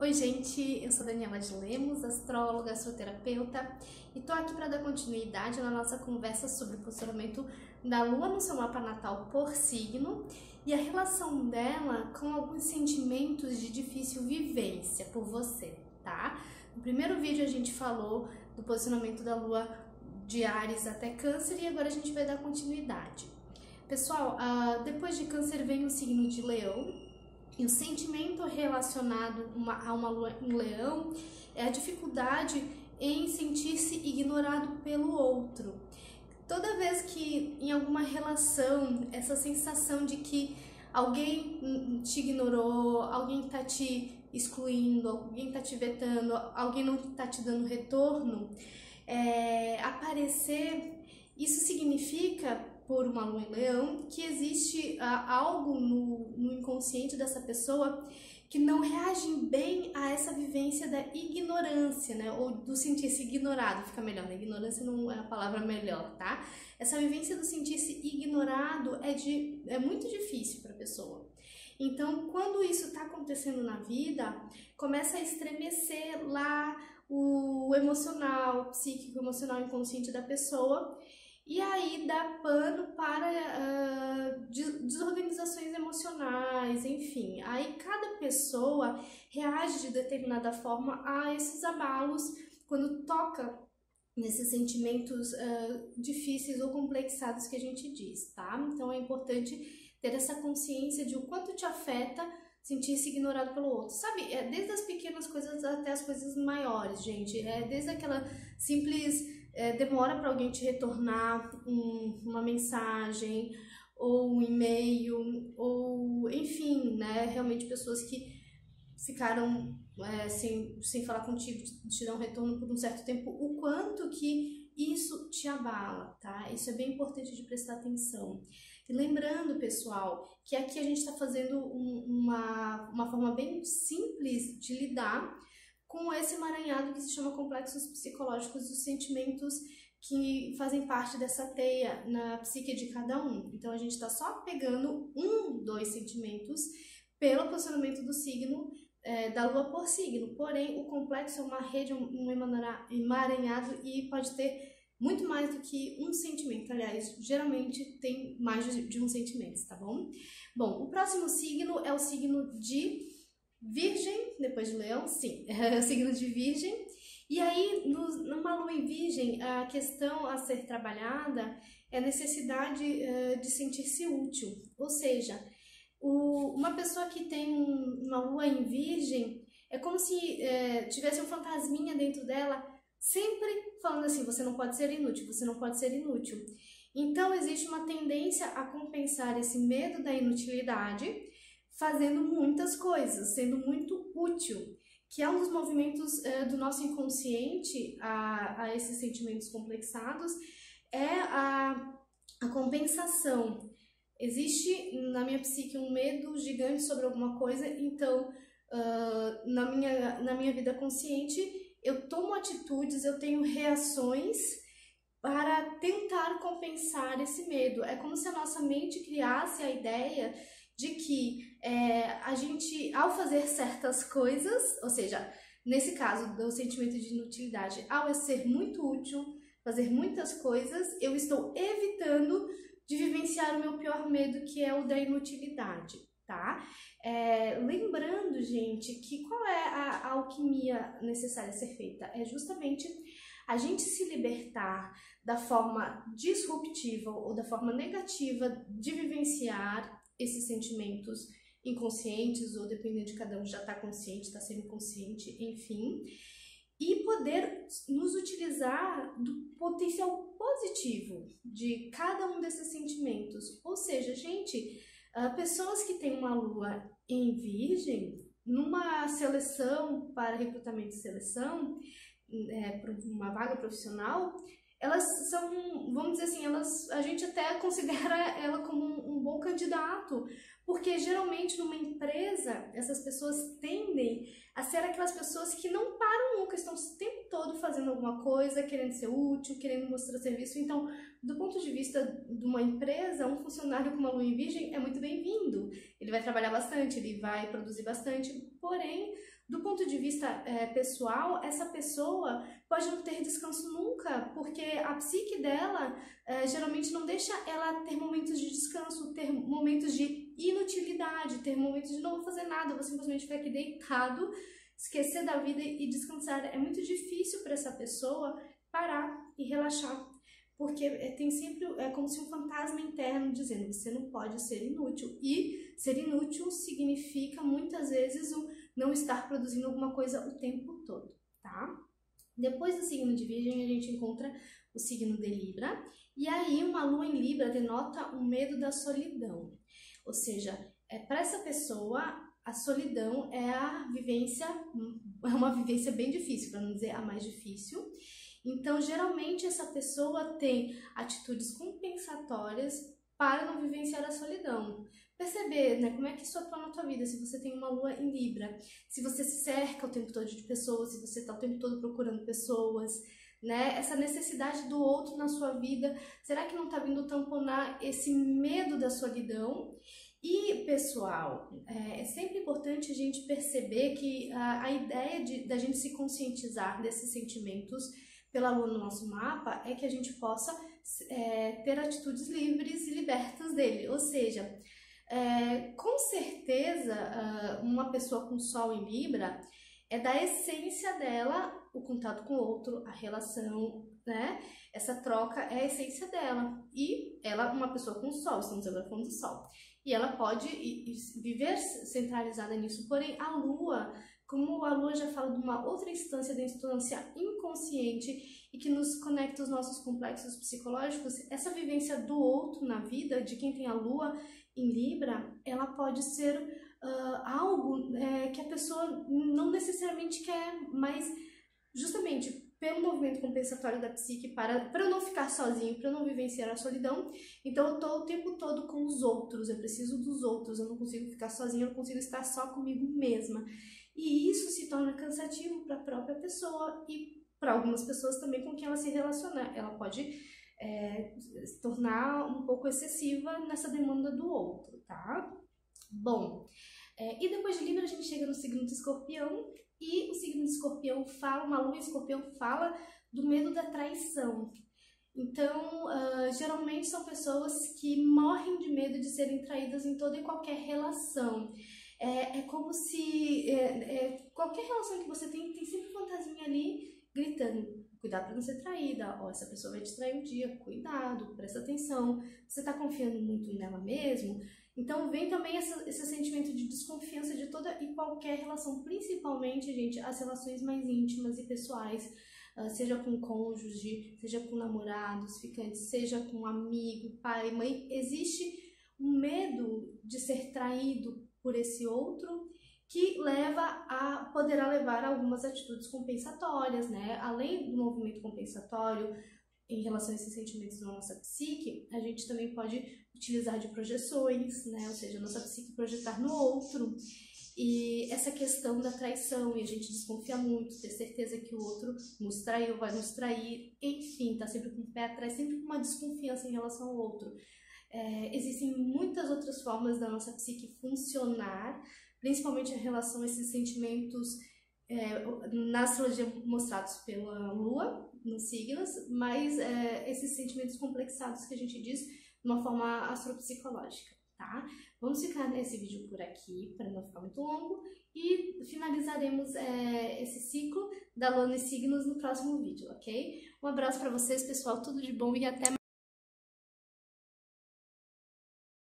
Oi gente, eu sou Daniela de Lemos, astróloga, astroterapeuta, e tô aqui para dar continuidade na nossa conversa sobre o posicionamento da Lua no seu mapa natal por signo e a relação dela com alguns sentimentos de difícil vivência por você, tá? No primeiro vídeo a gente falou do posicionamento da Lua de Áries até Câncer e agora a gente vai dar continuidade. Pessoal, depois de Câncer vem o signo de Leão. E o sentimento relacionado a uma lua em Leão é a dificuldade em sentir-se ignorado pelo outro. Toda vez que em alguma relação, essa sensação de que alguém te ignorou, alguém está te excluindo, alguém está te vetando, alguém não está te dando retorno, aparecer, isso significa, por uma lua em Leão, que existe algo no inconsciente dessa pessoa que não reage bem a essa vivência da ignorância, né? Ou do sentir-se ignorado, fica melhor, né? Ignorância não é a palavra melhor, tá? Essa vivência do sentir-se ignorado é muito difícil para a pessoa. Então, quando isso está acontecendo na vida, começa a estremecer lá o emocional, o psíquico, emocional, inconsciente da pessoa. E aí dá pano para desorganizações emocionais, enfim. Aí cada pessoa reage de determinada forma a esses abalos quando toca nesses sentimentos difíceis ou complexados que a gente diz, tá? Então é importante ter essa consciência de o quanto te afeta sentir-se ignorado pelo outro. Sabe, desde as pequenas coisas até as coisas maiores, gente. Desde aquela simples... demora para alguém te retornar uma mensagem ou um e-mail ou enfim, né, realmente pessoas que ficaram sem falar contigo, te dão retorno por um certo tempo, o quanto que isso te abala, tá? Isso é bem importante de prestar atenção. E lembrando, pessoal, que aqui a gente está fazendo uma forma bem simples de lidar com esse emaranhado que se chama complexos psicológicos dos sentimentos que fazem parte dessa teia na psique de cada um. Então a gente está só pegando dois sentimentos pelo posicionamento do signo da Lua por signo. Porém, o complexo é uma rede, um emaranhado e pode ter muito mais do que um sentimento. Aliás, geralmente tem mais de um sentimento, tá bom? Bom, o próximo signo é o signo de Virgem, depois de Leão, sim, é o signo de Virgem. E aí, numa lua em Virgem, a questão a ser trabalhada é a necessidade de sentir-se útil. Ou seja, uma pessoa que tem uma lua em Virgem é como se tivesse um fantasminha dentro dela, sempre falando assim: você não pode ser inútil, você não pode ser inútil. Então, existe uma tendência a compensar esse medo da inutilidade fazendo muitas coisas, sendo muito útil, que é um dos movimentos do nosso inconsciente a esses sentimentos complexados, é a compensação. Existe na minha psique um medo gigante sobre alguma coisa, então na minha vida consciente eu tomo atitudes, eu tenho reações para tentar compensar esse medo. É como se a nossa mente criasse a ideia de que a gente, ao fazer certas coisas, ou seja, nesse caso do sentimento de inutilidade, ao eu ser muito útil, fazer muitas coisas, eu estou evitando de vivenciar o meu pior medo, que é o da inutilidade, tá? Lembrando, gente, que qual é a alquimia necessária a ser feita? É justamente a gente se libertar da forma disruptiva ou da forma negativa de vivenciar esses sentimentos inconscientes, ou dependendo de cada um, já está consciente, está sendo inconsciente, enfim, e poder nos utilizar do potencial positivo de cada um desses sentimentos. Ou seja, gente, pessoas que têm uma lua em Virgem, numa seleção para recrutamento e seleção, para uma vaga profissional, elas são, vamos dizer assim, a gente até considera ela como um bom candidato, porque geralmente numa empresa essas pessoas tendem a ser aquelas pessoas que não param nunca, estão o tempo todo fazendo alguma coisa, querendo ser útil, querendo mostrar serviço. Então, do ponto de vista de uma empresa, um funcionário com uma lua em Virgem é muito bem-vindo. Ele vai trabalhar bastante, ele vai produzir bastante, porém, Do ponto de vista pessoal, essa pessoa pode não ter descanso nunca, porque a psique dela geralmente não deixa ela ter momentos de descanso, ter momentos de inutilidade, ter momentos de não vou fazer nada, vou simplesmente ficar aqui deitado, esquecer da vida e descansar. É muito difícil para essa pessoa parar e relaxar, porque tem sempre, é como se um fantasma interno dizendo, você não pode ser inútil. E ser inútil significa muitas vezes o não estar produzindo alguma coisa o tempo todo, tá? Depois do signo de Virgem, a gente encontra o signo de Libra, e aí uma lua em Libra denota um medo da solidão. Ou seja, para essa pessoa, a solidão é uma vivência bem difícil, para não dizer a mais difícil. Então, geralmente, essa pessoa tem atitudes compensatórias para não vivenciar a solidão. Perceber, né, como é que isso atua na tua vida, se você tem uma lua em Libra, se você se cerca o tempo todo de pessoas, se você está o tempo todo procurando pessoas, né, essa necessidade do outro na sua vida, será que não está vindo tamponar esse medo da solidão? E, pessoal, é sempre importante a gente perceber que a ideia da gente se conscientizar desses sentimentos pela lua no nosso mapa é que a gente possa ter atitudes livres e libertas dele, ou seja, com certeza uma pessoa com sol em Libra é da essência dela o contato com o outro, a relação, né? Essa troca é a essência dela. E ela, uma pessoa com sol, estamos agora falando do sol, e ela pode viver centralizada nisso, porém a lua, como a lua já fala de uma outra instância, da instância inconsciente e que nos conecta aos nossos complexos psicológicos, essa vivência do outro na vida, de quem tem a lua em Libra, ela pode ser algo que a pessoa não necessariamente quer, mas justamente pelo movimento compensatório da psique, para eu não ficar sozinho, para eu não vivenciar a solidão, então eu tô o tempo todo com os outros, eu preciso dos outros, eu não consigo ficar sozinha, eu não consigo estar só comigo mesma. E isso se torna cansativo para a própria pessoa e para algumas pessoas também com quem ela se relaciona. Ela pode se tornar um pouco excessiva nessa demanda do outro, tá? Bom, e depois de Libra a gente chega no signo de Escorpião, e o signo de Escorpião fala, uma lua em Escorpião fala do medo da traição. Então, geralmente são pessoas que morrem de medo de serem traídas em toda e qualquer relação. É como se qualquer relação que você tem sempre um fantasminha ali gritando, cuidado para não ser traída, ó, essa pessoa vai te trair um dia, cuidado, presta atenção, você tá confiando muito nela mesmo? Então vem também esse sentimento de desconfiança de toda e qualquer relação, principalmente, gente, as relações mais íntimas e pessoais, seja com cônjuge, seja com namorados, ficantes, seja com amigo, pai, mãe, existe um medo de ser traído por esse outro que poderá levar a algumas atitudes compensatórias, né? Além do movimento compensatório em relação a esses sentimentos da nossa psique, a gente também pode utilizar de projeções, né? Ou seja, a nossa psique projetar no outro. E essa questão da traição, e a gente desconfia muito, ter certeza que o outro nos traiu, vai nos trair, enfim, tá sempre com o pé atrás, sempre com uma desconfiança em relação ao outro. Existem muitas outras formas da nossa psique funcionar, principalmente em relação a esses sentimentos na astrologia mostrados pela Lua, nos signos, mas esses sentimentos complexados que a gente diz de uma forma astropsicológica, tá? Vamos ficar nesse vídeo por aqui, para não ficar muito longo, e finalizaremos esse ciclo da Lua nos signos no próximo vídeo, ok? Um abraço para vocês, pessoal, tudo de bom e até mais!